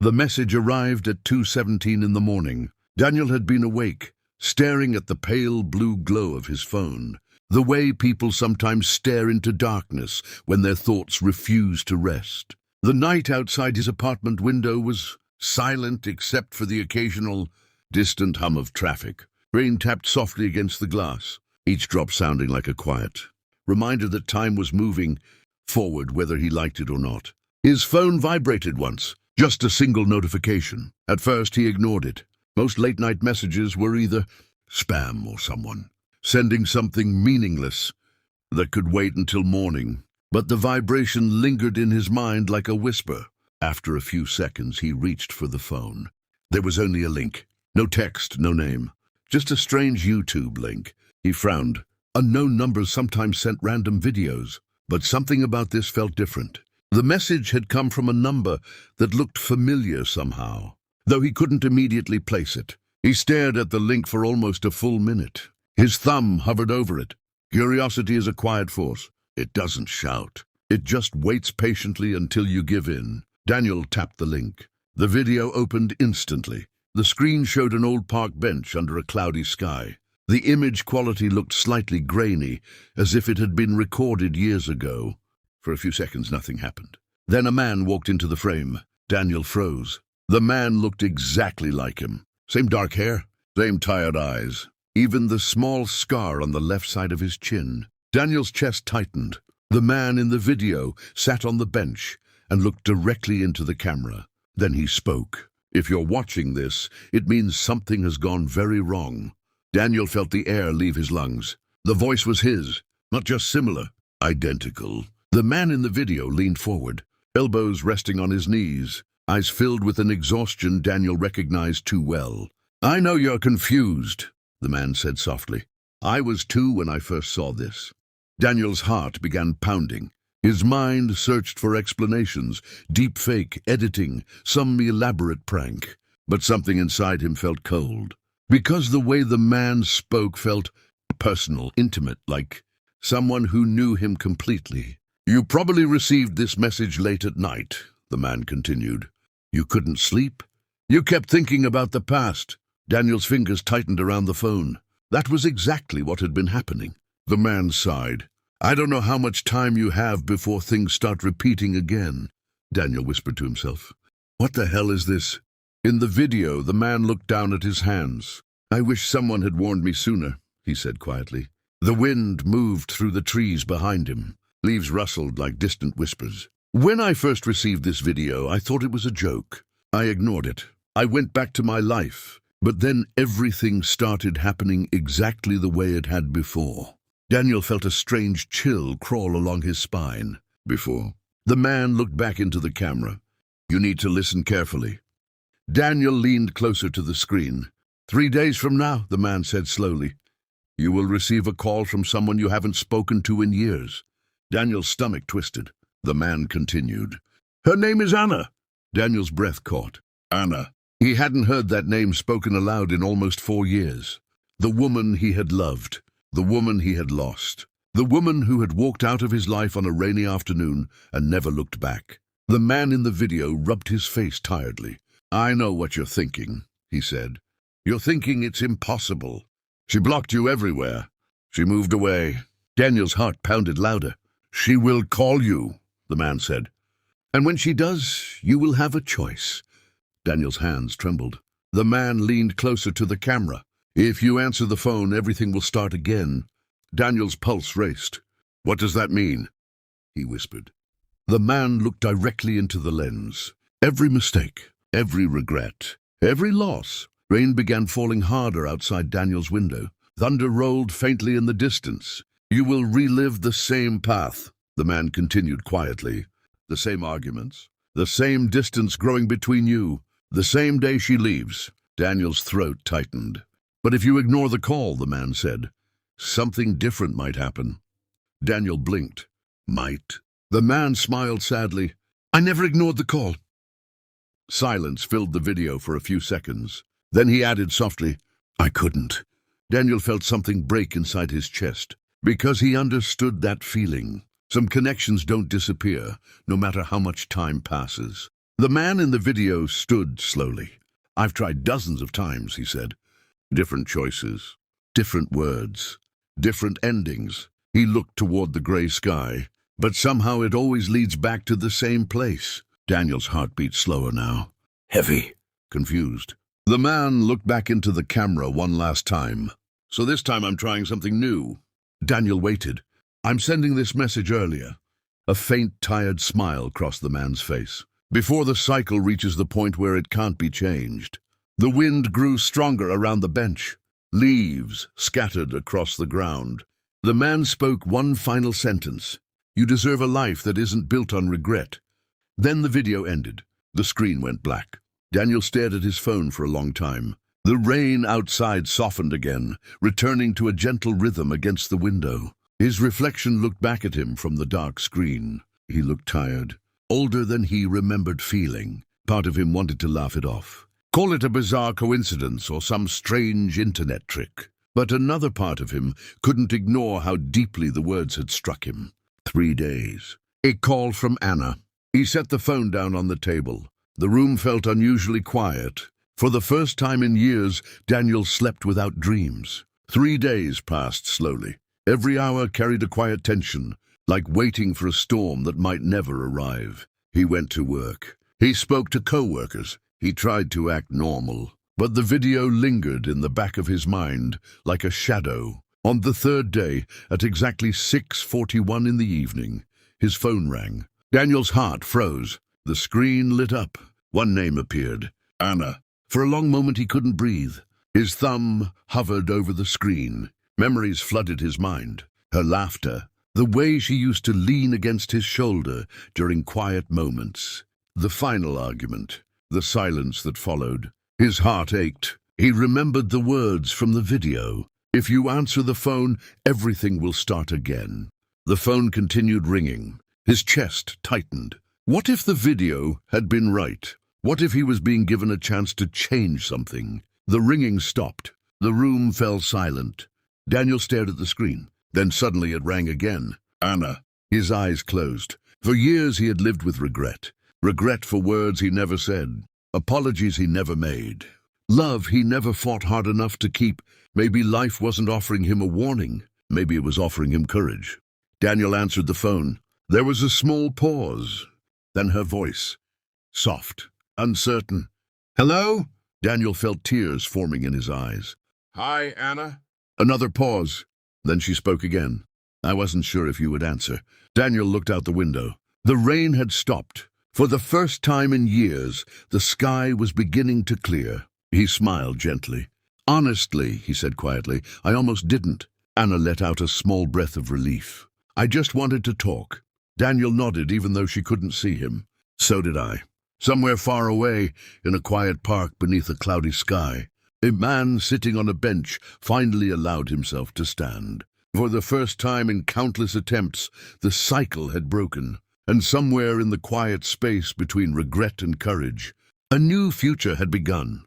The message arrived at 2:17 in the morning. Daniel had been awake, staring at the pale blue glow of his phone, the way people sometimes stare into darkness when their thoughts refuse to rest. The night outside his apartment window was silent except for the occasional, distant hum of traffic. Rain tapped softly against the glass, each drop sounding like a quiet reminder that time was moving forward whether he liked it or not. His phone vibrated once, just a single notification. At first he ignored it. Most late-night messages were either spam or someone sending something meaningless that could wait until morning. But the vibration lingered in his mind like a whisper. After a few seconds, he reached for the phone. There was only a link. No text, no name. Just a strange YouTube link. He frowned. Unknown numbers sometimes sent random videos, but something about this felt different. The message had come from a number that looked familiar somehow, though he couldn't immediately place it. He stared at the link for almost a full minute. His thumb hovered over it. Curiosity is a quiet force. It doesn't shout. It just waits patiently until you give in. Daniel tapped the link. The video opened instantly. The screen showed an old park bench under a cloudy sky. The image quality looked slightly grainy, as if it had been recorded years ago. For a few seconds, nothing happened. Then a man walked into the frame. Daniel froze. The man looked exactly like him. Same dark hair, same tired eyes, even the small scar on the left side of his chin. Daniel's chest tightened. The man in the video sat on the bench and looked directly into the camera. Then he spoke. If you're watching this, it means something has gone very wrong. Daniel felt the air leave his lungs. The voice was his, not just similar, identical. The man in the video leaned forward, elbows resting on his knees, eyes filled with an exhaustion Daniel recognized too well. "I know you're confused," the man said softly. "I was too when I first saw this." Daniel's heart began pounding. His mind searched for explanations, deep fake, editing, some elaborate prank. But something inside him felt cold. Because the way the man spoke felt personal, intimate, like someone who knew him completely. "You probably received this message late at night," the man continued. "You couldn't sleep? You kept thinking about the past." Daniel's fingers tightened around the phone. That was exactly what had been happening. The man sighed. "I don't know how much time you have before things start repeating again," Daniel whispered to himself. "What the hell is this?" In the video, the man looked down at his hands. "I wish someone had warned me sooner," he said quietly. The wind moved through the trees behind him. Leaves rustled like distant whispers. "When I first received this video, I thought it was a joke. I ignored it. I went back to my life. But then everything started happening exactly the way it had before." Daniel felt a strange chill crawl along his spine. "Before?" The man looked back into the camera. "You need to listen carefully." Daniel leaned closer to the screen. 3 days from now," the man said slowly, "you will receive a call from someone you haven't spoken to in years." Daniel's stomach twisted. The man continued. "Her name is Anna." Daniel's breath caught. Anna. He hadn't heard that name spoken aloud in almost 4 years. The woman he had loved. The woman he had lost. The woman who had walked out of his life on a rainy afternoon and never looked back. The man in the video rubbed his face tiredly. "I know what you're thinking," he said. "You're thinking it's impossible. She blocked you everywhere. She moved away." Daniel's heart pounded louder. "She will call you," the man said. "And when she does, you will have a choice." Daniel's hands trembled. The man leaned closer to the camera. "If you answer the phone, everything will start again." Daniel's pulse raced. "What does that mean?" he whispered. The man looked directly into the lens. Every mistake, every regret, every loss. Rain began falling harder outside Daniel's window. Thunder rolled faintly in the distance. "You will relive the same path," the man continued quietly. "The same arguments, the same distance growing between you, the same day she leaves." Daniel's throat tightened. "But if you ignore the call," the man said, "something different might happen." Daniel blinked. "Might?" The man smiled sadly. "I never ignored the call." Silence filled the video for a few seconds. Then he added softly, "I couldn't." Daniel felt something break inside his chest, because he understood that feeling. Some connections don't disappear, no matter how much time passes. The man in the video stood slowly. "I've tried dozens of times," he said. Different choices, different words, different endings. He looked toward the gray sky, but somehow it always leads back to the same place. Daniel's heart beat slower now. Heavy, confused. The man looked back into the camera one last time. "So this time I'm trying something new." Daniel waited. "I'm sending this message earlier." A faint, tired smile crossed the man's face. "Before the cycle reaches the point where it can't be changed." The wind grew stronger around the bench. Leaves scattered across the ground. The man spoke one final sentence. "You deserve a life that isn't built on regret." Then the video ended. The screen went black. Daniel stared at his phone for a long time. The rain outside softened again, returning to a gentle rhythm against the window. His reflection looked back at him from the dark screen. He looked tired, older than he remembered feeling. Part of him wanted to laugh it off. Call it a bizarre coincidence or some strange internet trick. But another part of him couldn't ignore how deeply the words had struck him. 3 days. A call from Anna. He set the phone down on the table. The room felt unusually quiet. For the first time in years, Daniel slept without dreams. 3 days passed slowly. Every hour carried a quiet tension, like waiting for a storm that might never arrive. He went to work. He spoke to co-workers. He tried to act normal. But the video lingered in the back of his mind, like a shadow. On the 3rd day, at exactly 6:41 in the evening, his phone rang. Daniel's heart froze. The screen lit up. One name appeared. Anna. For a long moment he couldn't breathe. His thumb hovered over the screen. Memories flooded his mind. Her laughter. The way she used to lean against his shoulder during quiet moments. The final argument. The silence that followed. His heart ached. He remembered the words from the video. "If you answer the phone, everything will start again." The phone continued ringing. His chest tightened. What if the video had been right? What if he was being given a chance to change something? The ringing stopped. The room fell silent. Daniel stared at the screen. Then suddenly it rang again. Anna. His eyes closed. For years he had lived with regret. Regret for words he never said. Apologies he never made. Love he never fought hard enough to keep. Maybe life wasn't offering him a warning. Maybe it was offering him courage. Daniel answered the phone. There was a small pause. Then her voice. Soft, uncertain. "Hello?" Daniel felt tears forming in his eyes. "Hi, Anna." Another pause. Then she spoke again. "I wasn't sure if you would answer." Daniel looked out the window. The rain had stopped. For the first time in years, the sky was beginning to clear. He smiled gently. "Honestly," he said quietly, "I almost didn't." Anna let out a small breath of relief. "I just wanted to talk." Daniel nodded even though she couldn't see him. "So did I." Somewhere far away, in a quiet park beneath a cloudy sky, a man sitting on a bench finally allowed himself to stand. For the first time in countless attempts, the cycle had broken, and somewhere in the quiet space between regret and courage, a new future had begun.